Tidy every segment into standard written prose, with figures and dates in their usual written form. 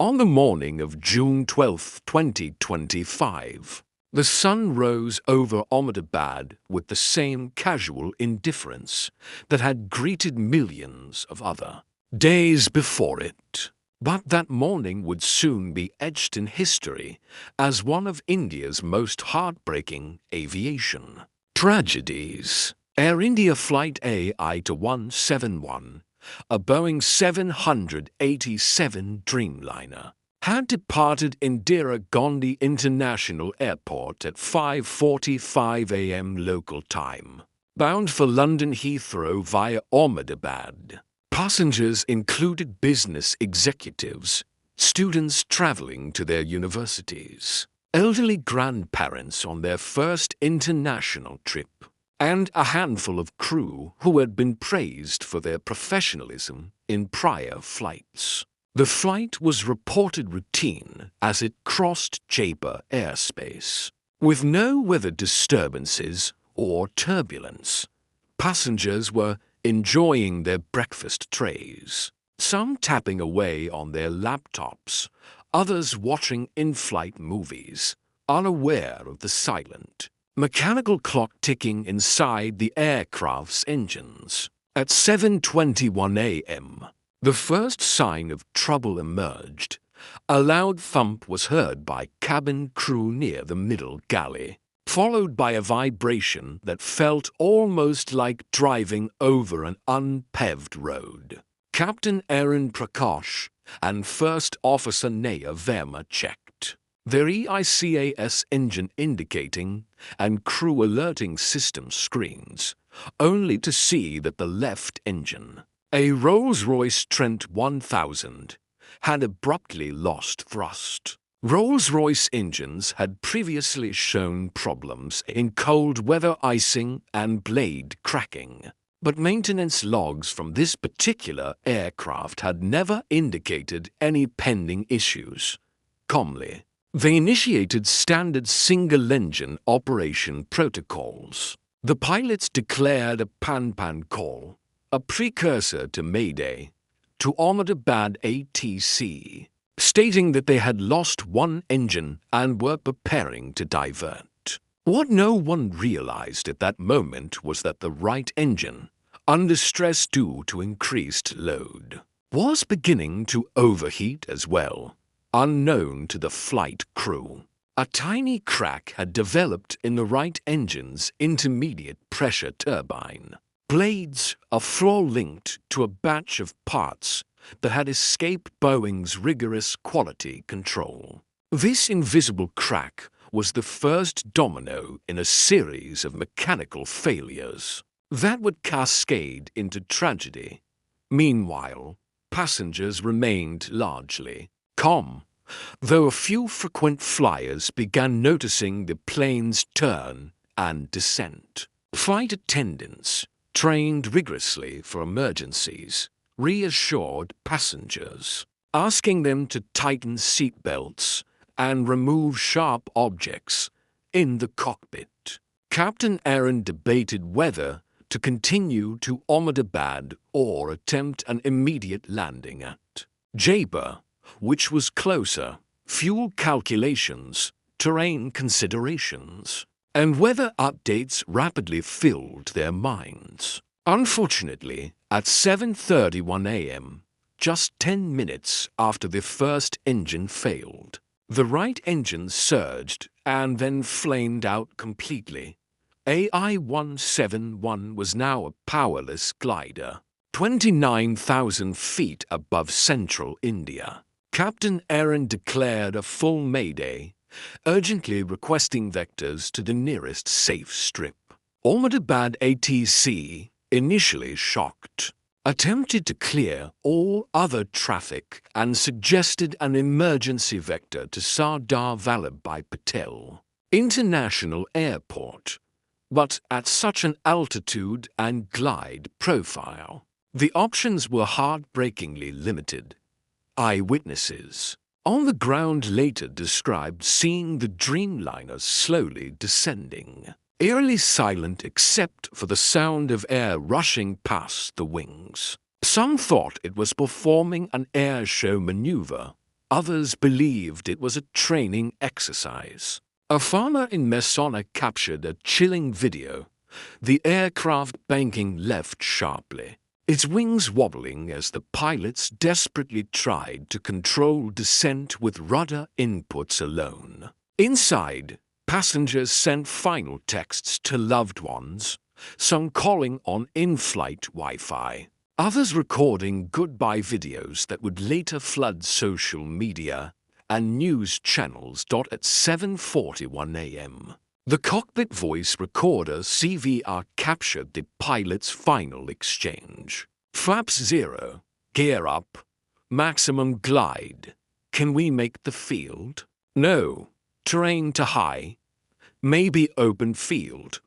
On the morning of June 12, 2025, the sun rose over Ahmedabad with the same casual indifference that had greeted millions of other days before it. But that morning would soon be etched in history as one of India's most heartbreaking aviation tragedies. Air India Flight AI-171, a Boeing 787 Dreamliner, had departed Indira Gandhi International Airport at 5:45 a.m. local time, bound for London Heathrow via Ahmedabad. Passengers included business executives, students traveling to their universities, elderly grandparents on their first international trip, and a handful of crew who had been praised for their professionalism in prior flights. The flight was reported routine as it crossed Jaipur airspace, with no weather disturbances or turbulence. Passengers were enjoying their breakfast trays, some tapping away on their laptops, others watching in-flight movies, unaware of the silent, mechanical clock ticking inside the aircraft's engines. At 7:21 a.m., the first sign of trouble emerged. A loud thump was heard by cabin crew near the middle galley, followed by a vibration that felt almost like driving over an unpaved road. Captain Aaron Prakash and First Officer Naya Verma checked their EICAS engine indicating and crew alerting system screens, only to see that the left engine, a Rolls-Royce Trent 1000, had abruptly lost thrust. Rolls-Royce engines had previously shown problems in cold weather icing and blade cracking, but maintenance logs from this particular aircraft had never indicated any pending issues. Calmly, they initiated standard single-engine operation protocols. The pilots declared a Pan-Pan call, a precursor to Mayday, to Ahmedabad ATC, stating that they had lost one engine and were preparing to divert. What no one realized at that moment was that the right engine, under stress due to increased load, was beginning to overheat as well, unknown to the flight crew. A tiny crack had developed in the right engine's intermediate pressure turbine. Blades are floor-linked to a batch of parts that had escaped Boeing's rigorous quality control. This invisible crack was the first domino in a series of mechanical failures that would cascade into tragedy. Meanwhile, passengers remained largely calm, though a few frequent flyers began noticing the plane's turn and descent. Flight attendants, trained rigorously for emergencies, reassured passengers, asking them to tighten seat belts and remove sharp objects in the cockpit. Captain Aaron debated whether to continue to Ahmedabad or attempt an immediate landing at Jaipur, which was closer, fuel calculations, terrain considerations, and weather updates rapidly filled their minds. Unfortunately, at 7:31 a.m., just 10 minutes after the first engine failed, the right engine surged and then flamed out completely. AI-171 was now a powerless glider, 29,000 feet above central India. Captain Aaron declared a full mayday, urgently requesting vectors to the nearest safe strip. Ahmedabad ATC, initially shocked, attempted to clear all other traffic and suggested an emergency vector to Sardar Vallabhbhai Patel International Airport, but at such an altitude and glide profile, the options were heartbreakingly limited. Eyewitnesses on the ground later described seeing the Dreamliner slowly descending, eerily silent except for the sound of air rushing past the wings. Some thought it was performing an air show maneuver, Others believed it was a training exercise. A farmer in Messona captured a chilling video, the aircraft banking left sharply, its wings wobbling as the pilots desperately tried to control descent with rudder inputs alone. Inside, passengers sent final texts to loved ones, some calling on in-flight Wi-Fi, others recording goodbye videos that would later flood social media and news channels. At 7:41 a.m. The cockpit voice recorder CVR captured the pilot's final exchange. Flaps 0, gear up, maximum glide. Can we make the field? No. Terrain to high. Maybe open field.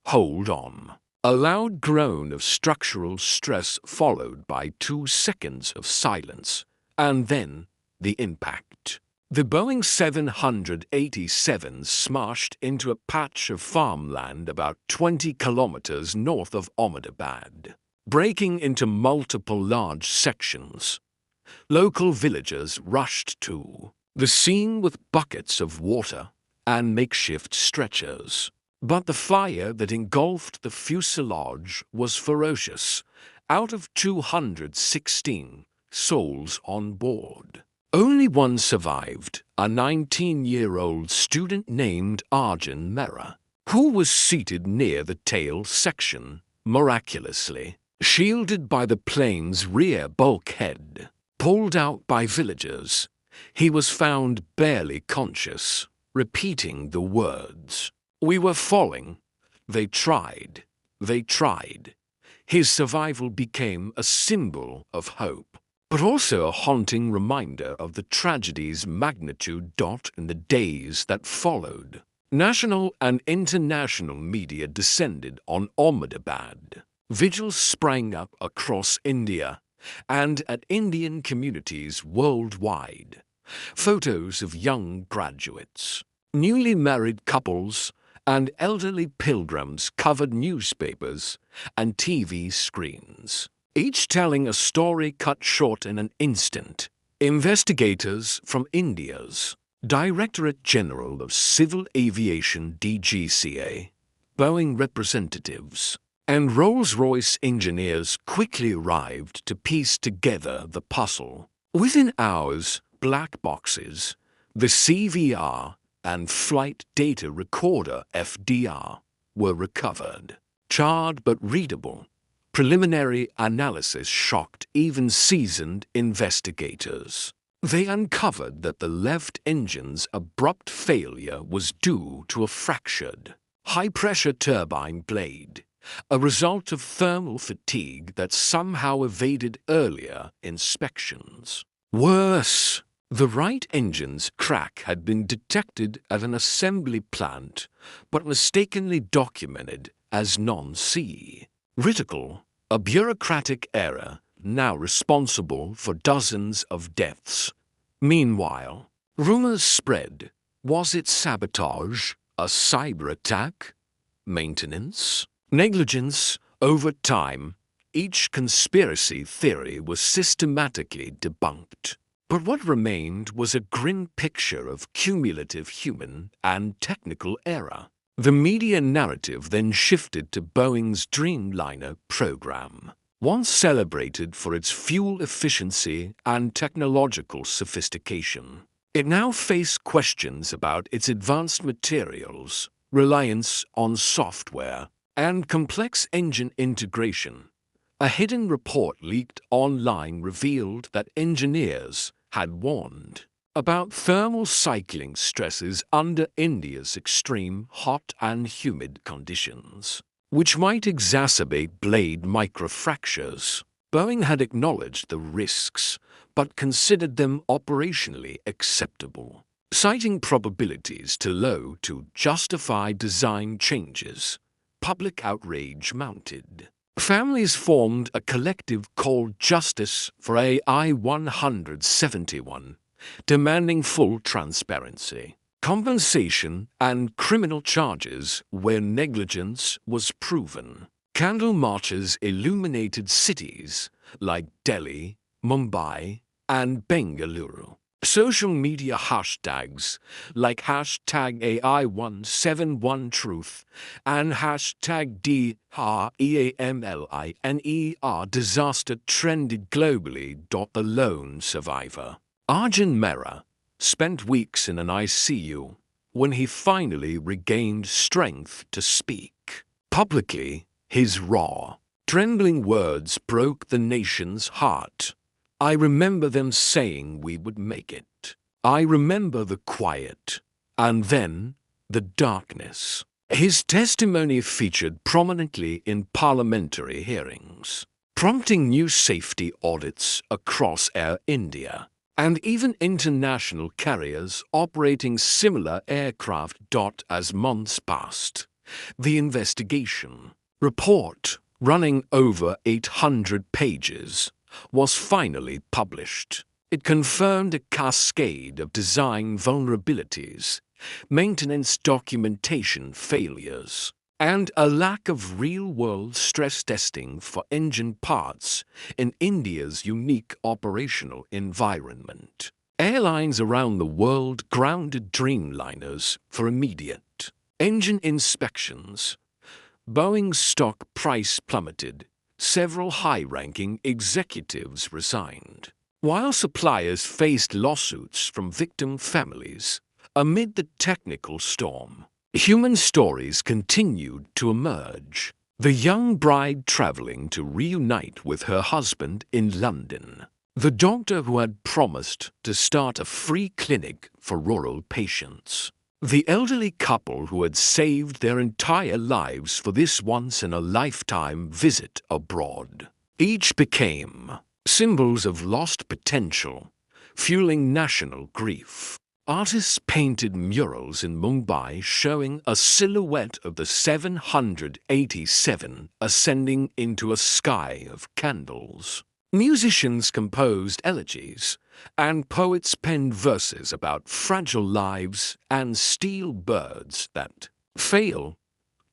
Hold on. A loud groan of structural stress followed by 2 seconds of silence, and then the impact. The Boeing 787 smashed into a patch of farmland about 20 kilometers north of Ahmedabad, breaking into multiple large sections. Local villagers rushed to the scene with buckets of water and makeshift stretchers. But the fire that engulfed the fuselage was ferocious. Out of 216 souls on board, only one survived, a 19-year-old student named Arjun Mehra, who was seated near the tail section, miraculously shielded by the plane's rear bulkhead. Pulled out by villagers, he was found barely conscious, repeating the words, "We were falling. They tried. They tried." His survival became a symbol of hope, but also a haunting reminder of the tragedy's magnitude. In the days that followed, national and international media descended on Ahmedabad. Vigils sprang up across India and at Indian communities worldwide. Photos of young graduates, newly married couples, and elderly pilgrims covered newspapers and TV screens, each telling a story cut short in an instant. Investigators from India's Directorate General of Civil Aviation (DGCA), Boeing representatives, and Rolls-Royce engineers quickly arrived to piece together the puzzle. Within hours, black boxes, the CVR, and flight data recorder (FDR) were recovered. Charred but readable, preliminary analysis shocked even seasoned investigators. They uncovered that the left engine's abrupt failure was due to a fractured, high-pressure turbine blade, a result of thermal fatigue that somehow evaded earlier inspections. Worse, the right engine's crack had been detected at an assembly plant, but mistakenly documented as non-C. Critical, a bureaucratic error now responsible for dozens of deaths. Meanwhile, rumors spread. Was it sabotage, a cyber attack, maintenance, negligence? Over time, each conspiracy theory was systematically debunked. But what remained was a grim picture of cumulative human and technical error. The media narrative then shifted to Boeing's Dreamliner program, once celebrated for its fuel efficiency and technological sophistication. It now faced questions about its advanced materials, reliance on software, and complex engine integration. A hidden report leaked online revealed that engineers had warned about thermal cycling stresses under India's extreme hot and humid conditions, which might exacerbate blade microfractures. Boeing had acknowledged the risks, but considered them operationally acceptable, citing probabilities too low to justify design changes. Public outrage mounted. Families formed a collective called Justice for AI-171, demanding full transparency, compensation, and criminal charges where negligence was proven. Candle marches illuminated cities like Delhi, Mumbai, and Bengaluru, Social media hashtags like hashtag AI-171truth and hashtag DREAMLINER disaster trended globally. The lone survivor, Arjun Mehra, spent weeks in an ICU when he finally regained strength to speak publicly. His raw, trembling words broke the nation's heart. I remember them saying we would make it. I remember the quiet, and then the darkness. His testimony featured prominently in parliamentary hearings, prompting new safety audits across Air India and even international carriers operating similar aircraft. As months passed, the investigation report, running over 800 pages, was finally published. It confirmed a cascade of design vulnerabilities, maintenance documentation failures, and a lack of real-world stress testing for engine parts in India's unique operational environment. Airlines around the world grounded Dreamliners for immediate engine inspections. Boeing's stock price plummeted. Several high-ranking executives resigned, while suppliers faced lawsuits from victim families. Amid the technical storm, human stories continued to emerge. The young bride traveling to reunite with her husband in London. The doctor who had promised to start a free clinic for rural patients. The elderly couple who had saved their entire lives for this once-in-a-lifetime visit abroad. Each became symbols of lost potential, fueling national grief. Artists painted murals in Mumbai showing a silhouette of the 787 ascending into a sky of candles. Musicians composed elegies, and poets penned verses about fragile lives and steel birds that fail.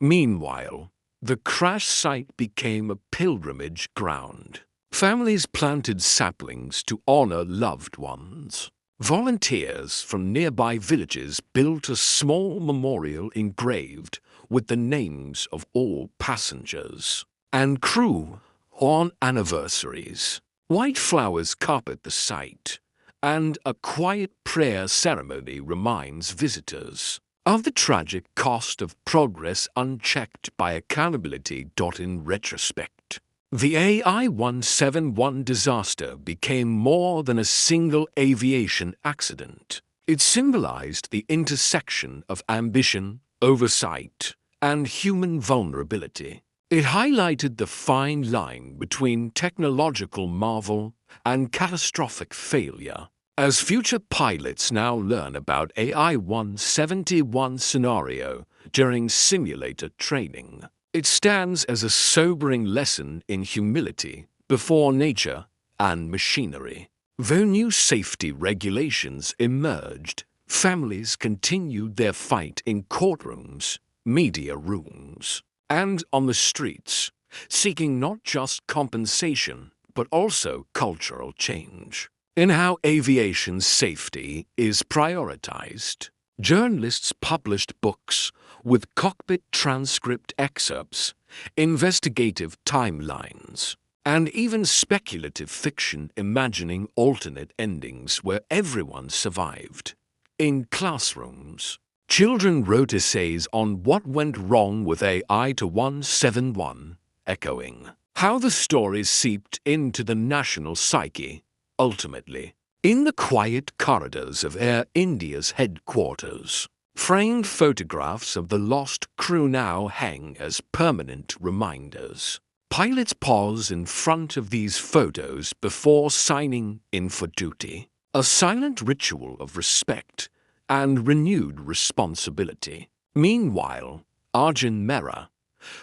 Meanwhile, the crash site became a pilgrimage ground. Families planted saplings to honor loved ones. Volunteers from nearby villages built a small memorial engraved with the names of all passengers and crew on anniversaries. White flowers carpet the site, and a quiet prayer ceremony reminds visitors of the tragic cost of progress unchecked by accountability. In retrospect, the AI-171 disaster became more than a single aviation accident. It symbolized the intersection of ambition, oversight, and human vulnerability. It highlighted the fine line between technological marvel and catastrophic failure. As future pilots now learn about AI-171 scenario during simulator training, it stands as a sobering lesson in humility before nature and machinery. Though new safety regulations emerged, families continued their fight in courtrooms, media rooms, and on the streets, seeking not just compensation, but also cultural change in how aviation safety is prioritized. Journalists published books with cockpit transcript excerpts, investigative timelines, and even speculative fiction imagining alternate endings where everyone survived. In classrooms, children wrote essays on what went wrong with AI-171, echoing how the stories seeped into the national psyche. Ultimately, in the quiet corridors of Air India's headquarters, framed photographs of the lost crew now hang as permanent reminders. Pilots pause in front of these photos before signing in for duty, a silent ritual of respect and renewed responsibility. Meanwhile, Arjun Mehra,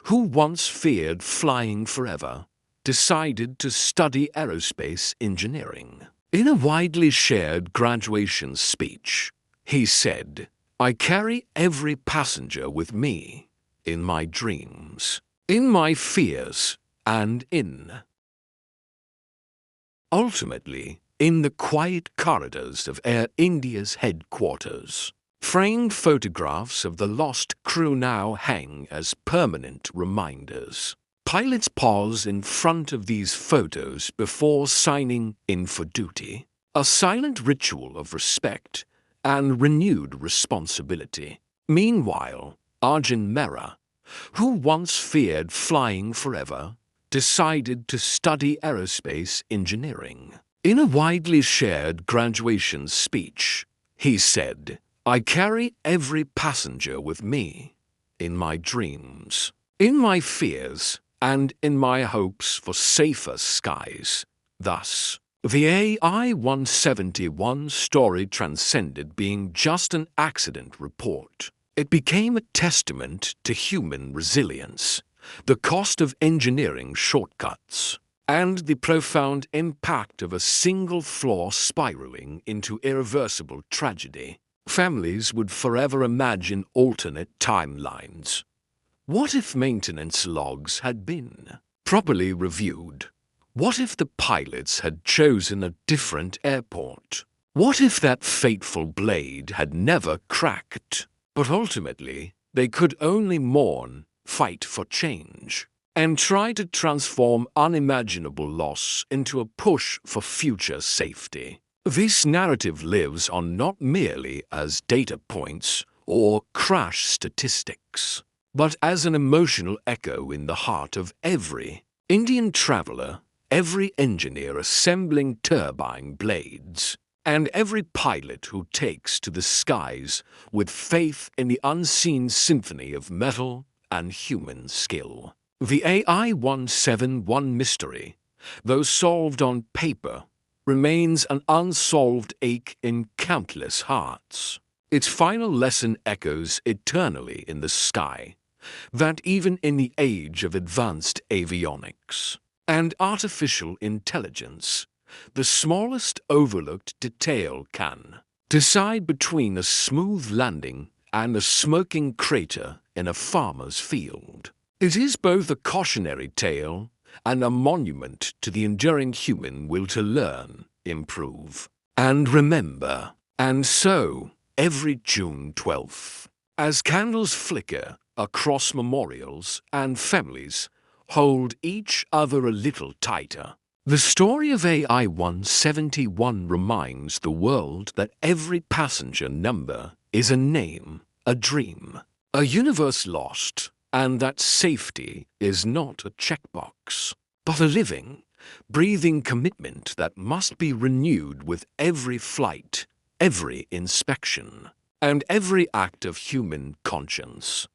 who once feared flying forever, decided to study aerospace engineering. In a widely shared graduation speech, he said, "I carry every passenger with me, in my dreams, in my fears, and in." Ultimately, in the quiet corridors of Air India's headquarters. Framed photographs of the lost crew now hang as permanent reminders. Pilots pause in front of these photos before signing in for duty, a silent ritual of respect and renewed responsibility. Meanwhile, Arjun Mehra, who once feared flying forever, decided to study aerospace engineering. In a widely shared graduation speech, he said, "I carry every passenger with me, in my dreams, in my fears, and in my hopes for safer skies." Thus, the AI-171 story transcended being just an accident report. It became a testament to human resilience, the cost of engineering shortcuts, and the profound impact of a single flaw spiraling into irreversible tragedy. Families would forever imagine alternate timelines. What if maintenance logs had been properly reviewed? What if the pilots had chosen a different airport? What if that fateful blade had never cracked? But ultimately, they could only mourn, fight for change, and try to transform unimaginable loss into a push for future safety. This narrative lives on not merely as data points or crash statistics, but as an emotional echo in the heart of every Indian traveler, every engineer assembling turbine blades, and every pilot who takes to the skies with faith in the unseen symphony of metal and human skill. The AI-171 mystery, though solved on paper, remains an unsolved ache in countless hearts. Its final lesson echoes eternally in the sky, that even in the age of advanced avionics and artificial intelligence, the smallest overlooked detail can decide between a smooth landing and a smoking crater in a farmer's field. It is both a cautionary tale and a monument to the enduring human will to learn, improve, and remember. And so, every June 12th, as candles flicker across memorials and families hold each other a little tighter, the story of AI-171 reminds the world that every passenger number is a name, a dream, a universe lost, and that safety is not a checkbox, but a living, breathing commitment that must be renewed with every flight, every inspection, and every act of human conscience.